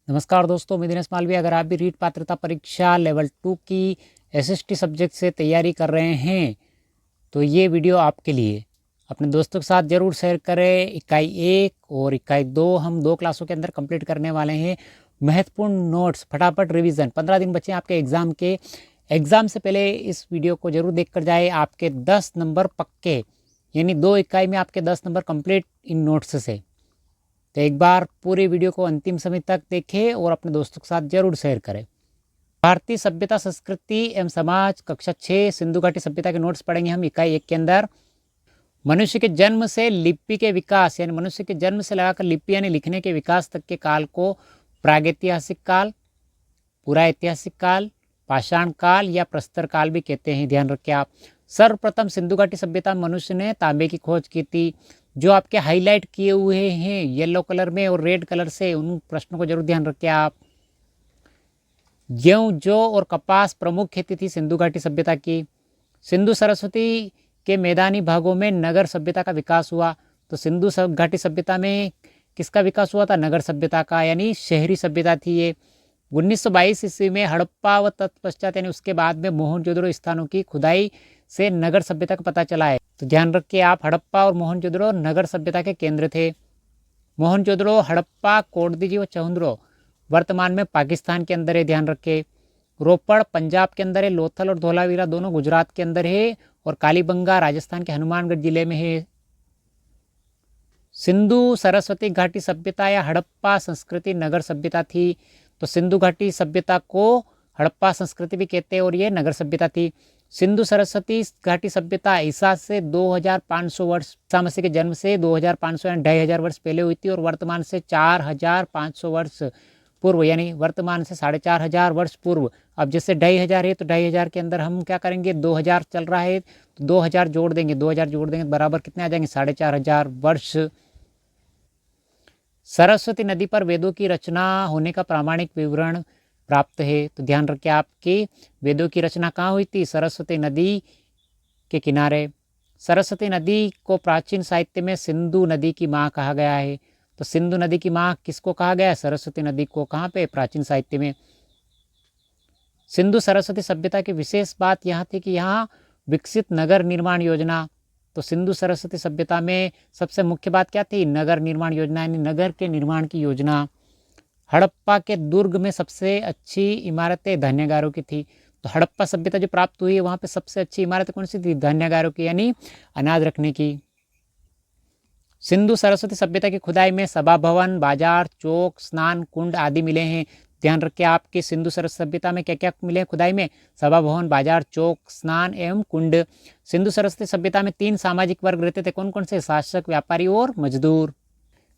नमस्कार दोस्तों, मैं दिनेश मालवीय। अगर आप भी रीट पात्रता परीक्षा लेवल 2 की एसएसटी सब्जेक्ट से तैयारी कर रहे हैं तो ये वीडियो आपके लिए। अपने दोस्तों के साथ ज़रूर शेयर करें। इकाई 1 और इकाई 2 हम 2 क्लासों के अंदर कंप्लीट करने वाले हैं। महत्वपूर्ण नोट्स फटाफट रिवीजन। 15 दिन बचे आपके एग्ज़ाम के। एग्ज़ाम से पहले इस वीडियो को ज़रूर देख कर जाए। आपके 10 नंबर पक्के, यानी 2 इकाई में आपके 10 नंबर कंप्लीट इन नोट्स से। तो एक बार पूरे वीडियो को अंतिम समय तक देखें और अपने दोस्तों के साथ जरूर शेयर करें। भारतीय सभ्यता, संस्कृति एवं समाज, कक्षा 6 सिंधु घाटी सभ्यता के नोट्स पढ़ेंगे हम इकाई 1 के अंदर। मनुष्य के जन्म से लिपि के विकास, यानी मनुष्य के जन्म से लगाकर लिपि यानी लिखने के विकास तक के काल को प्रागैतिहासिक काल, पूरा ऐतिहासिक काल, पाषाण काल या प्रस्तर काल भी कहते हैं। ध्यान रखें आप। सर्वप्रथम सिंधु घाटी सभ्यता में मनुष्य ने तांबे की खोज की थी। जो आपके हाईलाइट किए हुए हैं येलो कलर में और रेड कलर से, उन प्रश्नों को जरूर ध्यान रखें आप। गेहूं, जौ और कपास प्रमुख खेती थी सिंधु घाटी सभ्यता की। सिंधु सरस्वती के मैदानी भागों में नगर सभ्यता का विकास हुआ। तो सिंधु घाटी सभ्यता में किसका विकास हुआ था? नगर सभ्यता का, यानी शहरी सभ्यता थी ये। 1922 ईस्वी में हड़प्पा व तत्पश्चात यानी उसके बाद में मोहनजोदड़ो स्थानों की खुदाई से नगर सभ्यता का पता चला है। तो ध्यान रखिए आप, हड़प्पा और मोहनजोदड़ो नगर सभ्यता के केंद्र थे। मोहनजोदड़ो, हड़प्पा, कोटदीजी व चहुंद्रो वर्तमान में पाकिस्तान के अंदर है। ध्यान रखें। रोपड़ पंजाब के अंदर है। लोथल और धोलावीरा दोनों गुजरात के अंदर है। और कालीबंगा राजस्थान के हनुमानगढ़ जिले में है। सिंधु सरस्वती घाटी सभ्यता या हड़प्पा संस्कृति नगर सभ्यता थी। तो सिंधु घाटी सभ्यता को हड़प्पा संस्कृति भी कहते हैं और ये नगर सभ्यता थी। सिंधु सरस्वती घाटी सभ्यता ईसा से 2500 वर्ष, ईसा मसीह के जन्म से 2500 यानी 2500 वर्ष पहले हुई थी और वर्तमान से 4500 वर्ष पूर्व, यानी वर्तमान से 4500 वर्ष पूर्व। अब जैसे 2500 है तो 2500 के अंदर हम क्या करेंगे? 2000 चल रहा है तो 2000 जोड़ देंगे। 2000 जोड़ देंगे बराबर कितने आ जाएंगे? 4500 वर्ष। सरस्वती नदी पर वेदों की रचना होने का प्रामाणिक विवरण प्राप्त है। तो ध्यान रखें आपकी, वेदों की रचना कहाँ हुई थी? सरस्वती नदी के किनारे। सरस्वती नदी को प्राचीन साहित्य में सिंधु नदी की माँ कहा गया है। तो सिंधु नदी की माँ किसको कहा गया है? सरस्वती नदी को। कहाँ पे? प्राचीन साहित्य में। सिंधु सरस्वती सभ्यता की विशेष बात यहाँ थी कि यहाँ विकसित नगर निर्माण योजना। तो सिंधु सरस्वती सभ्यता में सबसे मुख्य बात क्या थी? नगर निर्माण योजना, यानी नगर के निर्माण की योजना। हड़प्पा के दुर्ग में सबसे अच्छी इमारतें धान्यागारों की थी। तो हड़प्पा सभ्यता जो प्राप्त हुई है वहाँ पे सबसे अच्छी इमारत कौन सी थी? धान्यागारों की, यानी अनाज रखने की। सिंधु सरस्वती सभ्यता की खुदाई में सभा भवन, बाजार, चौक, स्नान कुंड आदि मिले हैं। ध्यान रखिए आपके, सिंधु सरस्वती सभ्यता में क्या क्या मिले हैं खुदाई में? सभा भवन, बाजार, चौक, स्नान एवं कुंड। सिंधु सरस्वती सभ्यता में 3 सामाजिक वर्ग रहते थे। कौन कौन से? शासक, व्यापारी और मजदूर।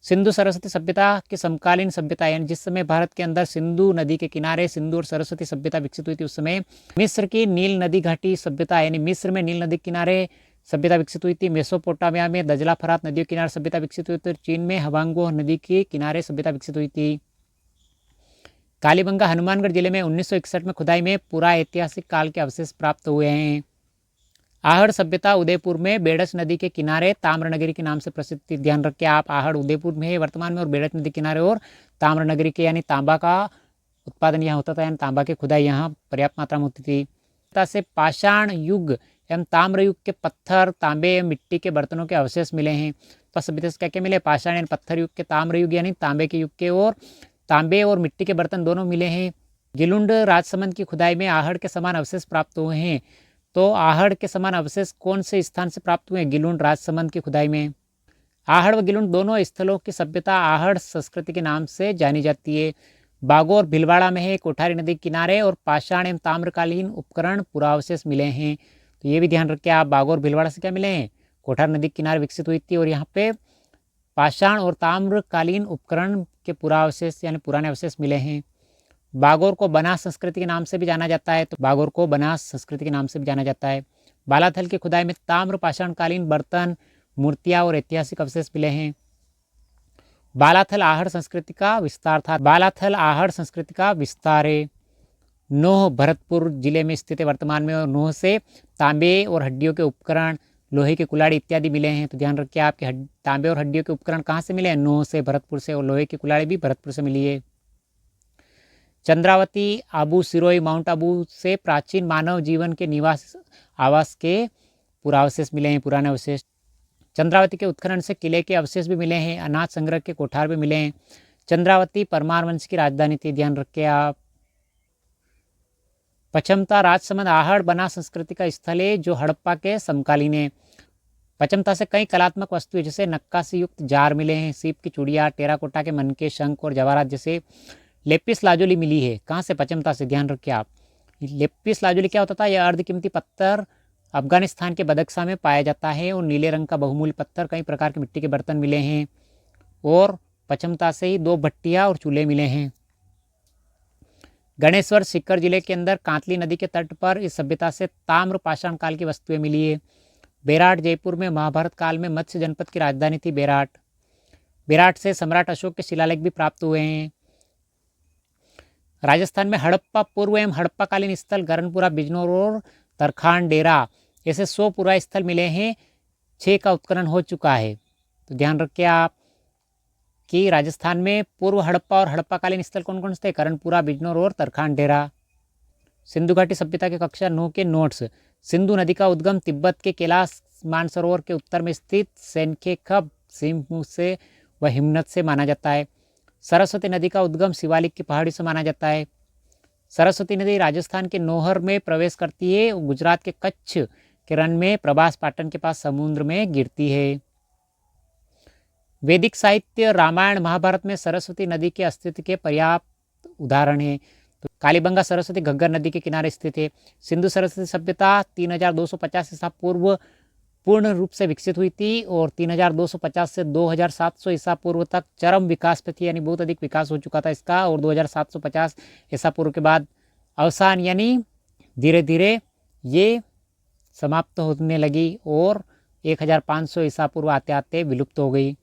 सिंधु सरस्वती सभ्यता की समकालीन सभ्यता, यानी जिस समय भारत के अंदर सिंधु नदी के किनारे सिंधु और सरस्वती सभ्यता विकसित हुई थी उस समय मिस्र की नील नदी घाटी सभ्यता, यानी मिस्र में नील नदी के किनारे सभ्यता विकसित हुई थी। मेसोपोटामिया में दजला फरात नदियों के किनारे सभ्यता विकसित हुई थी। चीन में हवांगो नदी के किनारे सभ्यता विकसित हुई थी। कालीबंगा हनुमानगढ़ जिले में 1961 में खुदाई में पूरा ऐतिहासिक काल के अवशेष प्राप्त हुए हैं। आहड़ सभ्यता उदयपुर में बेड़च नदी के किनारे ताम्रनगरी के नाम से प्रसिद्ध थी। ध्यान रखें आप, आहड़ उदयपुर में है वर्तमान में और बेड़च नदी किनारे और ताम्रनगरी के, यानी तांबा का उत्पादन यहाँ होता था, यानी तांबा की खुदाई यहाँ पर्याप्त मात्रा में होती थी। से पाषाण युग एवं ताम्र युग के पत्थर, तांबे एवं मिट्टी के बर्तनों के अवशेष मिले हैं। तो सभ्यता से क्या क्या मिले? पाषाण यानी पत्थर युग के, ताम्र युग यानी तांबे के युग के, और तांबे और मिट्टी के बर्तन दोनों मिले हैं। गिलुंड राजसमंद की खुदाई में आहड़ के समान अवशेष प्राप्त हुए हैं। तो आहड़ के समान अवशेष कौन से स्थान से प्राप्त हुए? गिलुंड राजसमंद की खुदाई में। आहड़ व गिलुंड दोनों स्थलों की सभ्यता आहड़ संस्कृति के नाम से जानी जाती है। बागोर भीलवाड़ा में है, कोठारी नदी के किनारे, और पाषाण एवं ताम्रकालीन उपकरण पुरावशेष मिले हैं। तो ये भी ध्यान रखें आप, बागोर भीलवाड़ा से क्या मिले हैं? कोठारी नदी के किनारे विकसित हुई थी और यहाँ पे पाषाण और ताम्रकालीन उपकरण के पुरावशेष यानी पुराने अवशेष मिले हैं। बागोर को बनास संस्कृति के नाम से भी जाना जाता है। तो बागोर को बनास संस्कृति के नाम से भी जाना जाता है। बालाथल की खुदाई में ताम्र पाषाणकालीन बर्तन, मूर्तियां और ऐतिहासिक अवशेष मिले हैं। बालाथल आहड़ संस्कृति का विस्तार था। बालाथल आहड़ संस्कृति का विस्तार है। नोह भरतपुर जिले में स्थित है वर्तमान में, और नोह से तांबे और हड्डियों के उपकरण, लोहे के कुल्हाड़ी इत्यादि मिले हैं। तो ध्यान रखिए आपके तांबे और हड्डियों के उपकरण कहाँ से मिले हैं? नोह से, भरतपुर से, और लोहे की कुल्हाड़ी भी भरतपुर से मिली है। चंद्रावती, आबू सिरोही, माउंट आबू से प्राचीन मानव जीवन के निवास आवास के पुरावशेष मिले हैं, पुराने अवशेष। चंद्रावती के उत्खनन से किले के अवशेष भी मिले हैं, अनाज संग्रह के कोठार भी मिले हैं। चंद्रावती परमार वंश की राजधानी थी, ध्यान रखें आप। पचमता राजसमंद आहड़ बना संस्कृति का स्थल है जो हड़प्पा के समकालीन है। पचमता से कई कलात्मक वस्तुएं जैसे नक्काशी युक्त जार मिले हैं, सीप की चूड़ियाँ, टेराकोटा के मनके, शंख और जवाहरात जैसे लेपिस लाजोली मिली है। कहाँ से? पचमता से, ध्यान रखिए आप। लेपिस लाजोली क्या होता था? यह अर्धकीमती पत्थर अफगानिस्तान के बदख्शा में पाया जाता है और नीले रंग का बहुमूल्य पत्थर, कई प्रकार के मिट्टी के बर्तन मिले हैं और पचमता से ही 2 भट्टियाँ और चूल्हे मिले हैं। गणेश्वर सीकर जिले के अंदर कांतली नदी के तट पर इस सभ्यता से ताम्र पाषाण काल की वस्तुएं मिली है। बेराट जयपुर में महाभारत काल में मत्स्य जनपद की राजधानी थी बेराट। बेराट से सम्राट अशोक के शिलालेख भी प्राप्त हुए हैं। राजस्थान में हड़प्पा पूर्व एवं हड़प्पाकालीन स्थल गरनपुरा, बिजनौर और तरखान डेरा ऐसे 100 पुरा स्थल मिले हैं। 6 का उत्खनन हो चुका है। तो ध्यान रखिए आप कि राजस्थान में पूर्व हड़प्पा और हड़प्पाकालीन स्थल कौन कौन से थे? करणपुरा, बिजनौर और तरखान डेरा। सिंधु घाटी सभ्यता के कक्षा 9 के नोट्स। सिंधु नदी का उद्गम तिब्बत के कैलाश मानसरोवर के उत्तर में स्थित सेनखेखब, सिंहमुख से व हिमनद से माना जाता है। सरस्वती नदी का उद्गम शिवालिक की पहाड़ी से माना जाता है। सरस्वती नदी राजस्थान के नौहर में प्रवेश करती है और गुजरात के कच्छ के रण में प्रभास पाटन के पास समुद्र में गिरती है। वैदिक साहित्य रामायण महाभारत में सरस्वती नदी के अस्तित्व के पर्याप्त उदाहरण हैं। तो कालीबंगा सरस्वती घग्गर नदी के किनारे स्थित है। सिंधु सरस्वती सभ्यता 3250 ईसा पूर्व पूर्ण रूप से विकसित हुई थी और 3250 से 2700 ईसा पूर्व तक चरम विकास पे थी, यानी बहुत अधिक विकास हो चुका था इसका। और 2750 ईसा पूर्व के बाद अवसान, यानी धीरे धीरे ये समाप्त होने लगी और 1500 ईसा पूर्व आते आते विलुप्त हो गई।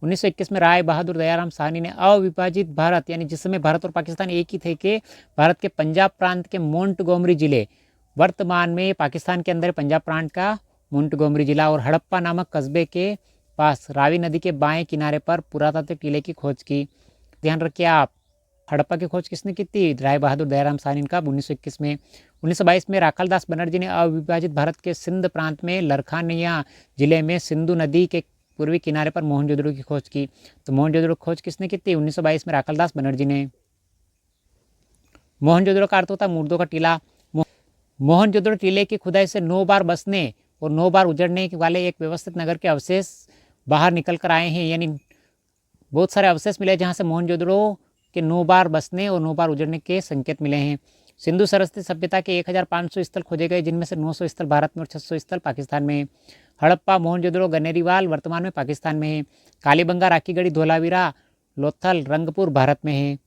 1921 में राय बहादुर दयाराम साहनी ने अविभाजित भारत, यानी जिस समय भारत और पाकिस्तान एक ही थे, के भारत के पंजाब प्रांत के मोंटगोमरी जिले, वर्तमान में पाकिस्तान के अंदर पंजाब प्रांत का मोंटगोमरी जिला और हड़प्पा नामक कस्बे के पास रावी नदी के बाएं किनारे पर पुरातात्विक टीले की खोज की। ध्यान रखिए आप, हड़प्पा की खोज किसने की थी? राय बहादुर दयाराम साहनी का 1921 में। 1922 में राखालदास बनर्जी ने अविभाजित भारत के सिंध प्रांत में लरखानिया जिले में सिंधु नदी के पूर्वी किनारे पर मोहनजोदड़ो की खोज की। तो मोहनजोदड़ो खोज किसने की थी? 1922 में राखालदास बनर्जी ने। मोहनजोदड़ो का अर्थ होता है मुर्दों का टीला। मोहनजोदड़ो टीले की खुदाई से 9 बार बसने और 9 बार उजड़ने वाले एक व्यवस्थित नगर के अवशेष बाहर निकल कर आए हैं, यानी बहुत सारे अवशेष मिले जहाँ से मोहनजोदड़ो के 9 बार बसने और 9 बार उजड़ने के संकेत मिले हैं। सिंधु सरस्वती सभ्यता के 1500 स्थल खोजे गए, जिनमें से 900 स्थल भारत में और 600 स्थल पाकिस्तान में है। हड़प्पा, मोहनजोदड़ो, गनेरीवाल वर्तमान में पाकिस्तान में है। कालीबंगा, राखीगढ़ी, धोलावीरा, लोथल, रंगपुर भारत में है।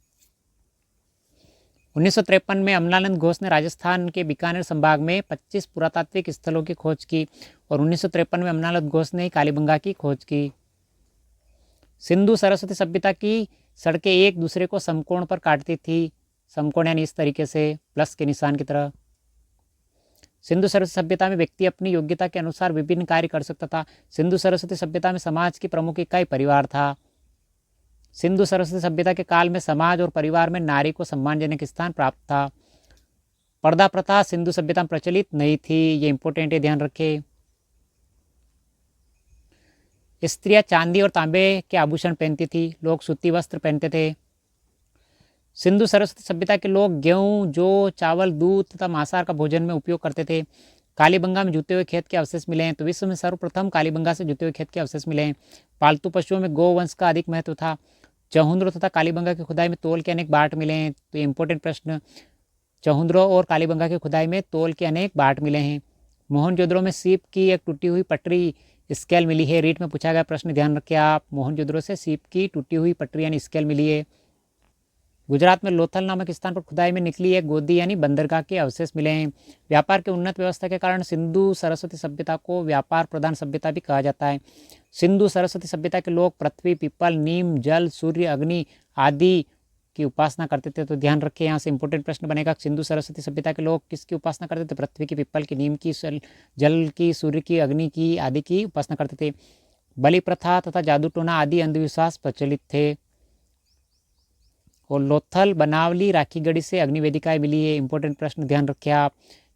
1953 में अमलानंद घोष ने राजस्थान के बीकानेर संभाग में 25 पुरातात्विक स्थलों की खोज की और 1953 में अमलानंद घोष ने कालीबंगा की खोज की। सिंधु सरस्वती सभ्यता की सड़कें एक दूसरे को समकोण पर काटती थी, समकोण यानी इस तरीके से प्लस के निशान की तरह। सिंधु सरस्वती सभ्यता में व्यक्ति अपनी योग्यता के अनुसार विभिन्न कार्य कर सकता था। सिंधु सरस्वती सभ्यता में समाज की प्रमुख इकाई परिवार था। सिंधु सरस्वती सभ्यता के काल में समाज और परिवार में नारी को सम्मानजनक स्थान प्राप्त था। पर्दा प्रथा सिंधु सभ्यता में प्रचलित नहीं थी, ये इंपॉर्टेंट है, ध्यान रखें। स्त्रियां चांदी और तांबे के आभूषण पहनती थी, लोग सूती वस्त्र पहनते थे। सिंधु सरस्वती सभ्यता के लोग गेहूं, जौ, चावल, दूध तथा मांसाहार का भोजन में उपयोग करते थे। कालीबंगा में जुते हुए खेत के अवशेष मिले हैं। तो विश्व में सर्वप्रथम कालीबंगा से जुते हुए खेत के अवशेष मिले हैं। पालतू पशुओं में गौवंश का अधिक महत्व था। चहुंद्रो तथा कालीबंगा की खुदाई में तोल के अनेक बाट मिले हैं। तो इंपॉर्टेंट प्रश्न, चहुंद्रो और कालीबंगा की खुदाई में तोल के अनेक बाट मिले हैं। मोहनजोदड़ो में सीप की एक टूटी हुई पटरी स्केल मिली है। रीट में पूछा गया प्रश्न, ध्यान रखिए आप, मोहनजोदड़ो से सीप की टूटी हुई पटरी यानी स्केल मिली है। गुजरात में लोथल नामक स्थान पर खुदाई में निकली एक गोदी यानी बंदरगाह के अवशेष मिले हैं। व्यापार के उन्नत व्यवस्था के कारण सिंधु सरस्वती सभ्यता को व्यापार प्रधान सभ्यता भी कहा जाता है। सिंधु सरस्वती सभ्यता के लोग पृथ्वी, पीपल, नीम, जल, सूर्य, अग्नि आदि की उपासना करते थे। तो ध्यान रखें, यहाँ से इंपॉर्टेंट प्रश्न बनेगा, सिंधु सरस्वती सभ्यता के लोग किसकी उपासना करते थे? पृथ्वी की, पीपल की, नीम की, जल की, सूर्य की, अग्नि की आदि की उपासना करते थे। बलि प्रथा तथा जादू टोना आदि अंधविश्वास प्रचलित थे। और लोथल, बनावली, राखीगढ़ी से अग्नि वेदिकाएँ मिली है। इंपॉर्टेंट प्रश्न ध्यान रखें आप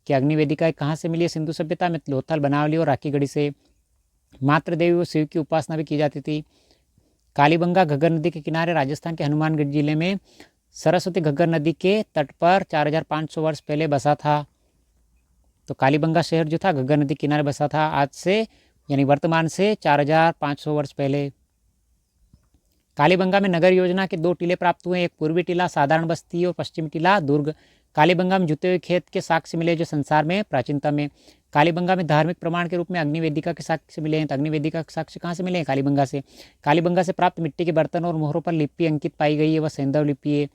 कि अग्नि वेदिकाएँ कहाँ से मिली है सिंधु सभ्यता में? लोथल, बनावली और राखीगढ़ी से। मातृ देवी व शिव की उपासना भी की जाती थी। कालीबंगा घग्गर नदी के किनारे राजस्थान के हनुमानगढ़ जिले में सरस्वती घग्गर नदी के तट पर 4500 वर्ष पहले बसा था। तो कालीबंगा शहर जो था घग्गर नदी किनारे बसा था आज से यानी वर्तमान से 4500 वर्ष पहले। कालीबंगा में नगर योजना के 2 टीले प्राप्त हुए, एक पूर्वी टीला साधारण बस्ती और पश्चिमी टीला दुर्ग। कालीबंगा में जुते हुए खेत के साक्ष्य मिले जो संसार में प्राचीनतम है। कालीबंगा में धार्मिक प्रमाण के रूप में अग्नि वेदिका के साक्ष्य मिले हैं। तो अग्नि वेदिका के साक्ष्य कहाँ से मिले हैं? कालीबंगा से। कालीबंगा से प्राप्त मिट्टी के बर्तन और मोहरों पर लिपि अंकित पाई गई है, वह सैंधव लिपि है।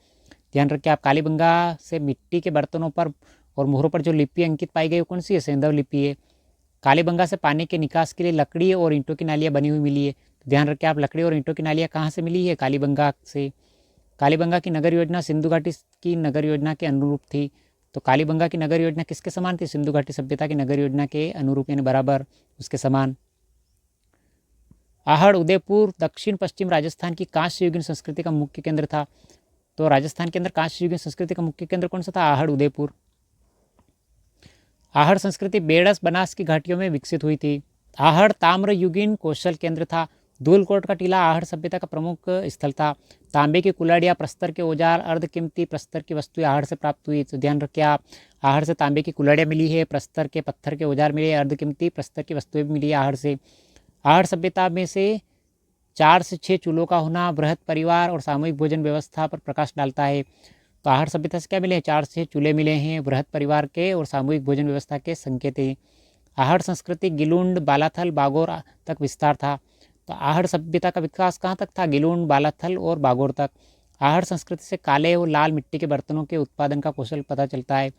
ध्यान रखिए आप, कालीबंगा से मिट्टी के बर्तनों पर और मोहरों पर जो लिपि अंकित पाई गई है कौन सी है? सैंधव लिपि है। कालीबंगा से पानी के निकास के लिए लकड़ी और ईंटों की नालियाँ बनी हुई मिली है। तो ध्यान रखें आप, लकड़ी और ईंटों की नालियाँ कहाँ से मिली है? कालीबंगा से। कालीबंगा की नगर योजना सिंधु घाटी की नगर योजना के अनुरूप थी। तो कालीबंगा की नगर योजना किसके समान थी? सिंधु घाटी सभ्यता की नगर योजना के अनुरूप यानी बराबर उसके समान। आहड़ उदयपुर दक्षिण पश्चिम राजस्थान की कांस्य युगीन संस्कृति का मुख्य केंद्र था। तो राजस्थान के अंदर कांस्य युगीन संस्कृति का मुख्य केंद्र कौन सा था? आहड़ उदयपुर। आहड़ संस्कृति बेड़स बनास की घाटियों में विकसित हुई थी। आहड़ ताम्र युगीन कौशल केंद्र था। धूलकोट का टीला आहड़ सभ्यता का प्रमुख स्थल था। तांबे की कुल्हाड़ियाँ, प्रस्तर के औजार, अर्धकीमती प्रस्तर की वस्तुएं आहड़ से प्राप्त हुई। तो ध्यान रखिए आप, आहड़ से तांबे की कुल्हाड़ियाँ मिली है, प्रस्तर के पत्थर के औजार मिले, अर्धकीमती प्रस्तर की वस्तुएं भी मिली है आहड़ से। आहड़ सभ्यता में से 4 से 6 चूल्हों का होना बृहत परिवार और सामूहिक भोजन व्यवस्था पर प्रकाश डालता है। तो आहड़ सभ्यता से क्या मिले हैं? 4 से 6 चूल्हे मिले हैं, बृहत परिवार के और सामूहिक भोजन व्यवस्था के संकेत हैं। आहड़ संस्कृति गिलुंड, बालाथल, बागोर तक विस्तार था। तो आहड़ सभ्यता का विकास कहाँ तक था? गिलुंड, बालाथल और बागोर तक। आहड़ संस्कृति से काले और लाल मिट्टी के बर्तनों के उत्पादन का कौशल पता चलता है।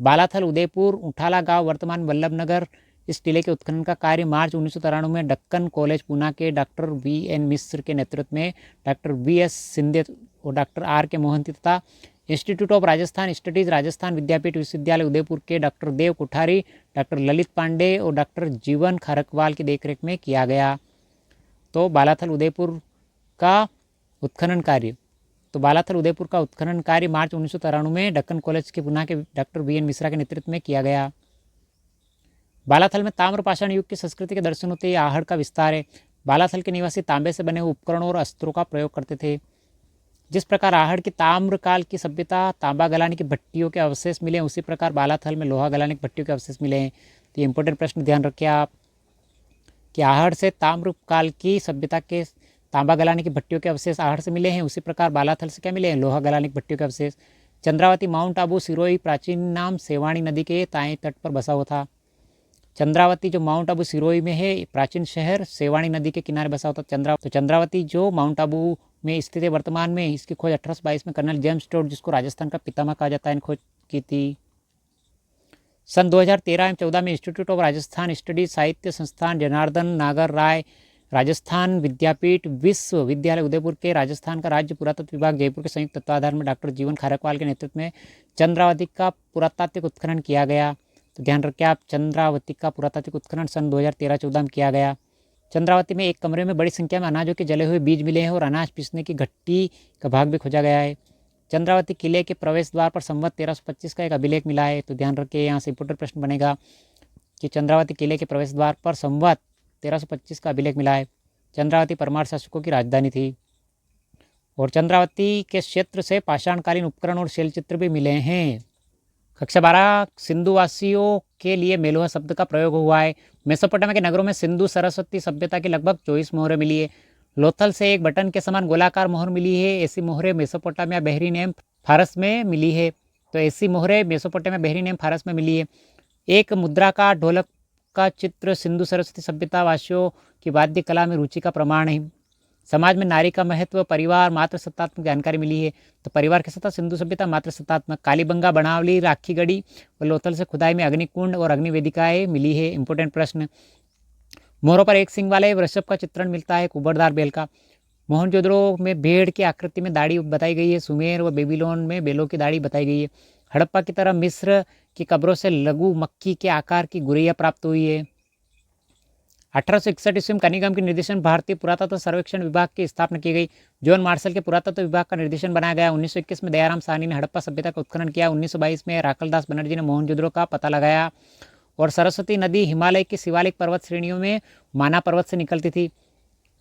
बालाथल, उदयपुर, उठाला गांव वर्तमान वल्लभनगर, इस टीले के उत्खनन का कार्य मार्च 1993 में डक्कन कॉलेज पूना के डॉक्टर V.N. मिश्र के नेतृत्व में डॉक्टर V.S. सिंधे और डॉक्टर R.K. मोहंती तथा institute of Rajasthan studies Rajasthan Vidyapeeth विश्वविद्यालय उदयपुर के डॉक्टर देव कोठारी, डॉक्टर ललित पांडे और डॉक्टर जीवन खारकवाल की देखरेख में किया गया। तो बालाथल उदयपुर का उत्खनन कार्य बालाथल उदयपुर का उत्खनन कार्य मार्च 1993 में डक्कन कॉलेज के पूना के डॉक्टर V.N. मिश्रा के नेतृत्व में किया गया। बालाथल में ताम्रपाषाण युग की संस्कृति के दर्शन होते ही आहड़ का विस्तार है। बालाथल के निवासी तांबे से बने हुए उपकरणों और अस्त्रों का प्रयोग करते थे। जिस प्रकार आहड़ की ताम्रकाल की सभ्यता तांबा गलाने की भट्टियों के अवशेष मिले, उसी प्रकार बालाथल में लोहा गलाने की भट्टियों के अवशेष मिले हैं। तो ये इंपॉर्टेंट प्रश्न ध्यान रखिए आप कि आहड़ से ताम्रकाल की सभ्यता के तांबा गलाने की भट्टियों के अवशेष आहड़ से मिले हैं, उसी प्रकार बालाथल से क्या मिले हैं? लोहा गलाने की भट्टियों के अवशेष। चंद्रावती माउंट आबू सिरोही प्राचीन नाम सेवाणी नदी के दाएं तट पर बसा हुआ था। चंद्रावती जो माउंट आबू सिरोही में है, प्राचीन शहर सेवाणी नदी के किनारे बसा होता चंद्रावती जो माउंट आबू में स्थित है वर्तमान में, इसकी खोज 1822 में कर्नल जेम्स टोड, जिसको राजस्थान का पितामह कहा जाता है, ने खोज की थी। सन 2013 एवं 14 में इंस्टीट्यूट ऑफ राजस्थान स्टडीज साहित्य संस्थान जनार्दन नागर राय राजस्थान विद्यापीठ विश्वविद्यालय उदयपुर के राजस्थान का राज्य पुरातत्व विभाग जयपुर के संयुक्त तत्वाधान में डॉक्टर जीवन खारकवाल के नेतृत्व में चंद्रावती का पुरातात्विक उत्खनन किया गया। तो ध्यान रखें आप, चंद्रावती का पुरातात्विक उत्खनन सन 2013-14 में किया गया। चंद्रावती में एक कमरे में बड़ी संख्या में अनाजों के जले हुए बीज मिले हैं और अनाज पीसने की घट्टी का भाग भी खोजा गया है। चंद्रावती किले के प्रवेश द्वार पर संवत 1325 का एक अभिलेख मिला है। तो ध्यान रखिए, यहाँ से इंपोर्टेंट प्रश्न बनेगा कि चंद्रावती किले के प्रवेश द्वार पर संवत 1325 का अभिलेख मिला है। चंद्रावती परमार शासकों की राजधानी थी और चंद्रावती के क्षेत्र से पाषाणकालीन उपकरण और शैलचित्र भी मिले हैं। कक्षा 12 सिंधुवासियों के लिए मेलुहा शब्द का प्रयोग हुआ है। मेसोपोटामिया के नगरों में सिंधु सरस्वती सभ्यता की लगभग 24 मोहरें मिली है। लोथल से एक बटन के समान गोलाकार मोहर मिली है। ऐसी मोहरें मेसोपोटामिया बहरीन एवं फारस में मिली है। तो ऐसी मोहरें मेसोपोटामिया बहरीन एवं फारस में मिली है। एक मुद्रा का ढोलक का चित्र सिंधु सरस्वती सभ्यता वासियों की वाद्य कला में रुचि का प्रमाण है। समाज में नारी का महत्व, परिवार, मातृ सत्तात्मक जानकारी मिली है। तो परिवार के साथ सिंधु सभ्यता मातृ सत्तात्मक। कालीबंगा, बनावली, राखीगढ़ी और लोथल से खुदाई में अग्निकुंड और अग्नि वेदिकाएं मिली है। इंपोर्टेंट प्रश्न। मोहरों पर एक सिंग वाले वृषभ का चित्रण मिलता है, कुबड़दार बैल का। मोहनजोदड़ो में भेड़ की आकृति में दाढ़ी बताई गई है। सुमेर व बेबीलोन में बैलों की दाढ़ी बताई गई है। हड़प्पा की तरह मिस्र की कब्रों से लघु मक्खी के आकार की गुरैया प्राप्त हुई है। 1861 ईस्वी में कनिंघम के निर्देशन भारतीय पुरातत्व सर्वेक्षण विभाग की स्थापना की गई। जॉन मार्शल के पुरातत्व विभाग का निर्देशन बनाया गया। 1921 में दयाराम साहनी ने हड़प्पा सभ्यता का उत्खनन किया। 1922 में राखलदास बनर्जी ने मोहनजोदड़ो का पता लगाया। और सरस्वती नदी हिमालय की शिवालिक पर्वत श्रेणियों में माना पर्वत से निकलती थी।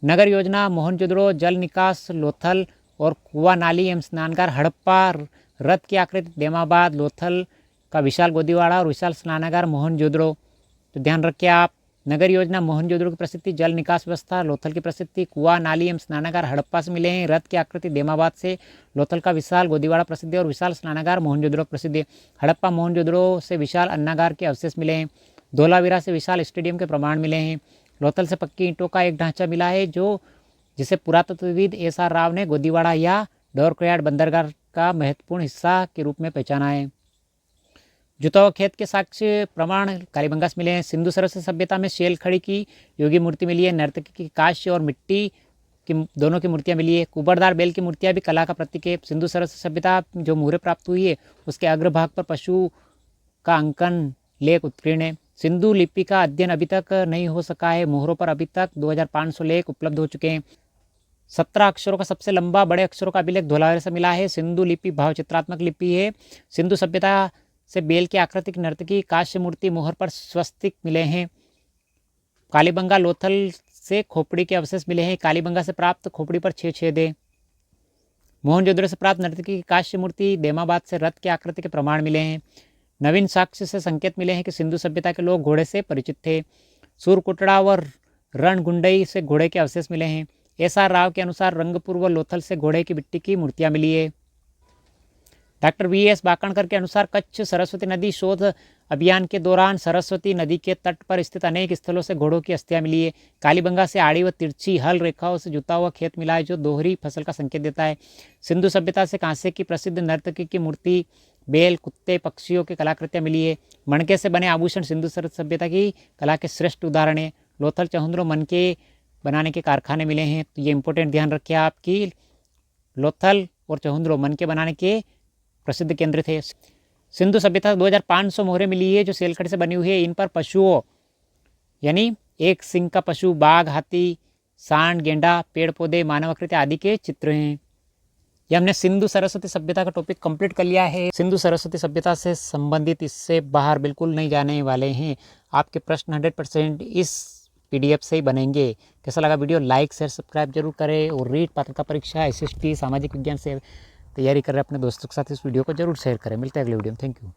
नगर योजना मोहनजोदड़ो, जल निकास लोथल और कुआ नाली एवं स्नानगार हड़प्पा, रथ की आकृति देमाबाद, लोथल का विशाल गोदीवाड़ा और विशाल स्नानागार मोहनजोदड़ो। तो ध्यान रखिए आप, नगर योजना मोहनजोदड़ो की प्रसिद्धि, जल निकास व्यवस्था लोथल की प्रसिद्धि, कुआ नाली एवं स्नानागार हड़प्पा से मिले हैं, रथ की आकृति देमाबाद से, लोथल का विशाल गोदीवाड़ा प्रसिद्ध है और विशाल स्नानागार मोहनजोदड़ो प्रसिद्ध है। हड़प्पा मोहनजोदड़ो से विशाल अन्नागार के अवशेष मिले हैं। धोलावीरा से विशाल स्टेडियम के प्रमाण मिले हैं। लोथल से पक्की ईंटों का एक ढांचा मिला है जिसे पुरातत्वविद एस.आर. राव ने गोदीवाड़ा या डोरक्रियाड बंदरगाह का महत्वपूर्ण हिस्सा के रूप में पहचाना है। जुतावा खेत के साक्ष्य प्रमाण कालीबंगा से मिले हैं। सिंधु सरस्वती सभ्यता में शेल खड़ी की योगी मूर्ति मिली है। नर्तकी की कांस्य और मिट्टी की दोनों की मूर्तियां मिली है। कुबरदार बैल की मूर्तियां भी कला का प्रतीक है। सिंधु सरस्वती सभ्यता जो मोहरें प्राप्त हुई है उसके अग्रभाग पर पशु का अंकन लेख उत्कीर्ण है। सिंधु लिपि का अध्ययन अभी तक नहीं हो सका है। मोहरों पर अभी तक 2500 लेख उपलब्ध हो चुके हैं। 17 अक्षरों का सबसे लंबा बड़े अक्षरों का अभिलेख धोलावीरा से मिला है। सिंधु लिपि भावचित्रात्मक लिपि है। सिंधु सभ्यता से बेल की आकृति की नर्तकी कांस्य मूर्ति मोहर पर स्वस्तिक मिले हैं। कालीबंगा लोथल से खोपड़ी के अवशेष मिले हैं। कालीबंगा से प्राप्त खोपड़ी पर 6 छेद है। मोहनजोदड़ो से प्राप्त नर्तकी की कांस्य मूर्ति, देमाबाद से रथ की आकृति के प्रमाण मिले हैं। नवीन साक्ष्य से संकेत मिले हैं कि सिंधु सभ्यता के लोग घोड़े से परिचित थे। सूरकुटड़ा व रणगुंडई से घोड़े के अवशेष मिले हैं। एस.आर. राव के अनुसार रंगपुर व लोथल से घोड़े की मिट्टी की मूर्तियां मिली है। Doctor VS. बाकणकर के अनुसार कच्छ सरस्वती नदी शोध अभियान के दौरान सरस्वती नदी के तट पर स्थित अनेक स्थलों से घोड़ों की अस्थियां मिली है। कालीबंगा से आड़ी व तिरछी हल रेखाओं से जुता हुआ खेत मिला है जो दोहरी फसल का संकेत देता है। सिंधु सभ्यता से कांसे की प्रसिद्ध नर्तकी की मूर्ति, बेल, कुत्ते, पक्षियों की कलाकृतियां मिली है। मणके से बने आभूषण सिंधु सभ्यता की कला के श्रेष्ठ उदाहरण है। लोथल चहुंद्रो मनके बनाने के कारखाने मिले हैं। तो ये इंपॉर्टेंट ध्यान रखिए आपकी, लोथल और चहुंद्रो मनके बनाने के प्रसिद्ध केंद्र थे। सिंधु सभ्यता 2500 मोहरें मिली है जो सेलखड़ी से बनी हुई है। इन पर पशुओं यानी एक सिंह का पशु, बाघ, हाथी, सांड, गेंडा, पेड़ पौधे, मानव आकृति आदि के चित्र हैं। ये हमने सिंधु सरस्वती सभ्यता का टॉपिक कंप्लीट कर लिया है। सिंधु सरस्वती सभ्यता से संबंधित इससे बाहर बिल्कुल नहीं जाने वाले हैं। आपके प्रश्न 100% इस PDF से ही बनेंगे। कैसा लगा वीडियो? लाइक शेयर सब्सक्राइब जरूर करें और रीट पात्रता परीक्षा SST सामाजिक विज्ञान से तैयारी कर रहे अपने दोस्तों के साथ इस वीडियो को जरूर शेयर करें। मिलते हैं अगले वीडियो में। Thank you.